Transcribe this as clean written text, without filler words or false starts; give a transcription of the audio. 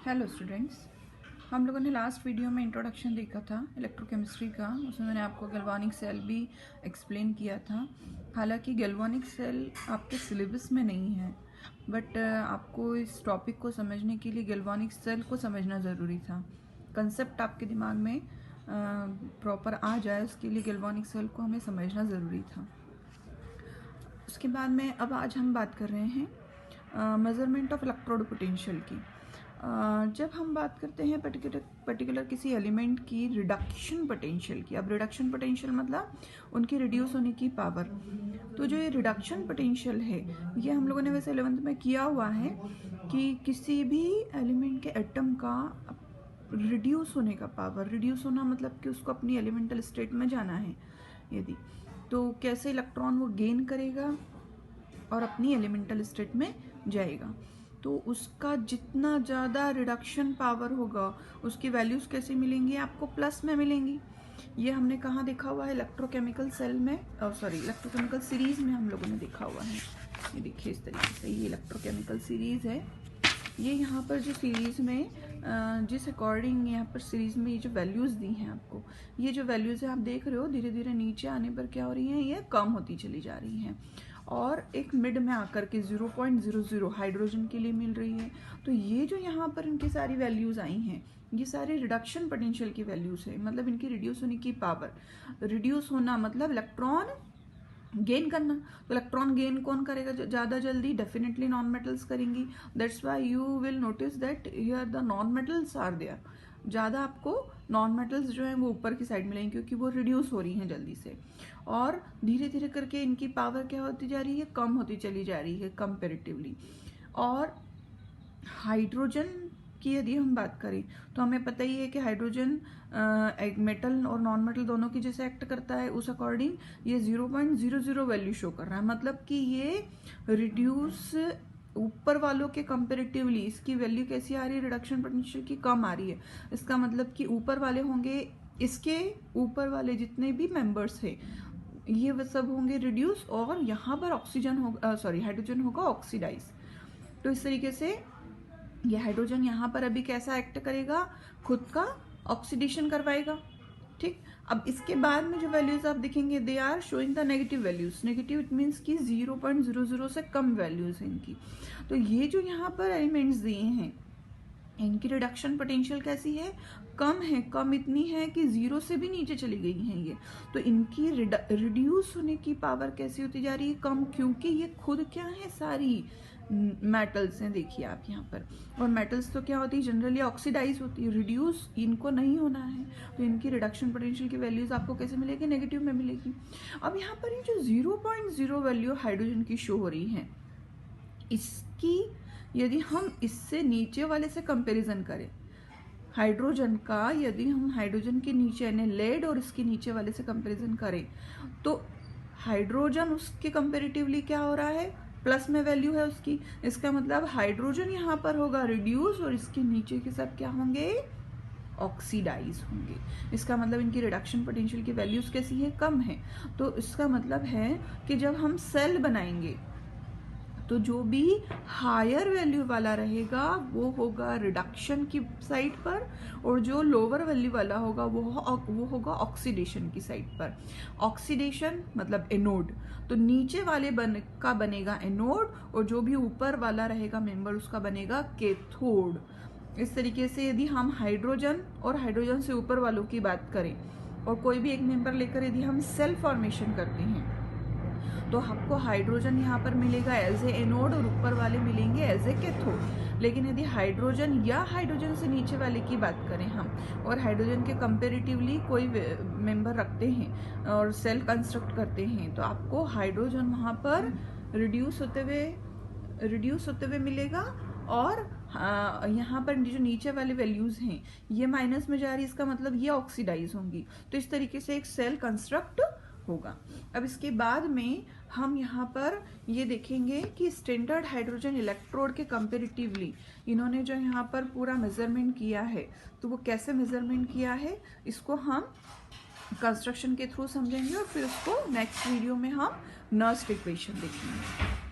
Hello students, हम लोगों ने लास्ट वीडियो में इंट्रोडक्शन देखा था इलेक्ट्रोकेमिस्ट्री का। उसमें मैंने आपको गैल्वानिक सेल भी एक्सप्लेन किया था। हालांकि गैल्वानिक सेल आपके सिलेबस में नहीं है, बट आपको इस टॉपिक को समझने के लिए गैल्वानिक सेल को समझना ज़रूरी था। कंसेप्ट आपके दिमाग में प्रॉपर आ जाए, उसके लिए गैल्वानिक सेल को हमें समझना ज़रूरी था। उसके बाद में अब आज हम बात कर रहे हैं मेज़रमेंट ऑफ इलेक्ट्रोड पोटेंशियल की। जब हम बात करते हैं पर्टिकुलर किसी एलिमेंट की रिडक्शन पोटेंशियल की, अब रिडक्शन पोटेंशियल मतलब उनकी रिड्यूस होने की पावर। तो जो ये रिडक्शन पोटेंशियल है, ये हम लोगों ने वैसे 11th में किया हुआ है कि किसी भी एलिमेंट के एटम का रिड्यूस होने का पावर, रिड्यूस होना मतलब कि उसको अपनी एलिमेंटल स्टेट में जाना है यदि, तो कैसे इलेक्ट्रॉन वो गेन करेगा और अपनी एलिमेंटल स्टेट में जाएगा। तो उसका जितना ज़्यादा रिडक्शन पावर होगा उसकी वैल्यूज़ कैसे मिलेंगी, आपको प्लस में मिलेंगी। ये हमने कहाँ देखा हुआ है? इलेक्ट्रोकेमिकल सेल में, इलेक्ट्रोकेमिकल सीरीज़ में हम लोगों ने देखा हुआ है। ये देखिए इस तरीके से, ये इलेक्ट्रोकेमिकल सीरीज़ है। ये यहाँ पर जो सीरीज़ में जिस अकॉर्डिंग यहाँ पर सीरीज़ में ये जो वैल्यूज़ दी हैं आपको, ये जो वैल्यूज़ है आप देख रहे हो धीरे धीरे नीचे आने पर क्या हो रही हैं, ये कम होती चली जा रही हैं और एक मिड में आकर के 0.00 हाइड्रोजन के लिए मिल रही है। तो ये जो यहाँ पर इनकी सारी वैल्यूज़ आई हैं, ये सारे रिडक्शन पोटेंशियल की वैल्यूज़ है, मतलब इनकी रिड्यूस होने की पावर। रिड्यूस होना मतलब इलेक्ट्रॉन गेन करना। तो इलेक्ट्रॉन गेन कौन करेगा ज़्यादा जल्दी? डेफिनेटली नॉन मेटल्स करेंगी। That's why you will notice that here the non metals are there. ज़्यादा आपको नॉन मेटल्स जो हैं वो ऊपर की साइड मिलेंगे क्योंकि वो रिड्यूस हो रही हैं जल्दी से, और धीरे धीरे करके इनकी पावर क्या होती जा रही है, कम होती चली जा रही है कंपेरेटिवली। और हाइड्रोजन की यदि हम बात करें तो हमें पता ही है कि हाइड्रोजन एक मेटल और नॉन मेटल दोनों की जैसे एक्ट करता है, उस अकॉर्डिंग ये 0.00 वैल्यू शो कर रहा है। मतलब कि ये रिड्यूस ऊपर वालों के कंपेरेटिवली इसकी वैल्यू कैसी आ रही है, रिडक्शन पोटेंशियल की कम आ रही है। इसका मतलब कि ऊपर वाले होंगे, इसके ऊपर वाले जितने भी मेंबर्स हैं ये वो सब होंगे रिड्यूस, और यहाँ पर ऑक्सीजन होगा, हाइड्रोजन होगा ऑक्सीडाइज। तो इस तरीके से ये हाइड्रोजन यहाँ पर अभी कैसा एक्ट करेगा, खुद का ऑक्सीडेशन करवाएगा। ठीक, अब इसके बाद में जो वैल्यूज आप देखेंगे they are showing the negative values. Negative it means कि 0.00 से कम वैल्यूज हैं इनकी। तो ये जो यहाँ पर एलिमेंट्स दिए हैं इनकी रिडक्शन पोटेंशियल कैसी है, कम है। कम इतनी है कि 0 से भी नीचे चली गई हैं ये। तो इनकी रिड्यूस होने की पावर कैसी होती जा रही है, कम, क्योंकि ये खुद क्या है, सारी मेटल्स हैं। देखिए आप यहाँ पर, और मेटल्स तो क्या होती है, जनरली ऑक्सीडाइज होती है, रिड्यूस इनको नहीं होना है। तो इनकी रिडक्शन पोटेंशियल की वैल्यूज आपको कैसे मिलेगी, नेगेटिव में मिलेगी। अब यहाँ पर ये जो 0.0 वैल्यू हाइड्रोजन की शो हो रही है, इसकी यदि हम इससे नीचे वाले से कंपैरिजन करें, हाइड्रोजन का यदि हम हाइड्रोजन के नीचे यानी लेड और इसके नीचे वाले से कंपैरिजन करें, तो हाइड्रोजन उसके कंपैरेटिवली क्या हो रहा है, प्लस में वैल्यू है उसकी। इसका मतलब हाइड्रोजन यहाँ पर होगा रिड्यूस और इसके नीचे के सब क्या होंगे, ऑक्सीडाइज होंगे। इसका मतलब इनकी रिडक्शन पोटेंशियल की वैल्यूज कैसी है, कम है। तो इसका मतलब है कि जब हम सेल बनाएंगे तो जो भी हायर वैल्यू वाला रहेगा वो होगा रिडक्शन की साइड पर, और जो लोअर वैल्यू वाला होगा वो होगा ऑक्सीडेशन की साइड पर। ऑक्सीडेशन मतलब एनोड, तो नीचे वाले का बनेगा एनोड, और जो भी ऊपर वाला रहेगा मेंबर उसका बनेगा कैथोड। इस तरीके से यदि हम हाइड्रोजन और हाइड्रोजन से ऊपर वालों की बात करें और कोई भी एक मेंबर लेकर यदि हम सेल फॉर्मेशन करते हैं तो आपको हाइड्रोजन यहाँ पर मिलेगा एज ए एनोड और ऊपर वाले मिलेंगे एज ए कैथोड। लेकिन यदि हाइड्रोजन या हाइड्रोजन से नीचे वाले की बात करें हम, और हाइड्रोजन के कंपेरेटिवली कोई मेंबर रखते हैं और सेल कंस्ट्रक्ट करते हैं, तो आपको हाइड्रोजन वहाँ पर रिड्यूस होते हुए मिलेगा, और यहाँ पर जो नीचे वाले वैल्यूज हैं ये माइनस में जा रही है, इसका मतलब ये ऑक्सीडाइज होंगी। तो इस तरीके से एक सेल कंस्ट्रक्ट होगा। अब इसके बाद में हम यहाँ पर ये देखेंगे कि स्टैंडर्ड हाइड्रोजन इलेक्ट्रोड के कंपेरेटिवली इन्होंने जो यहाँ पर पूरा मेजरमेंट किया है, तो वो कैसे मेजरमेंट किया है इसको हम कंस्ट्रक्शन के थ्रू समझेंगे, और फिर उसको नेक्स्ट वीडियो में हम नर्स्ड इक्वेशन देखेंगे।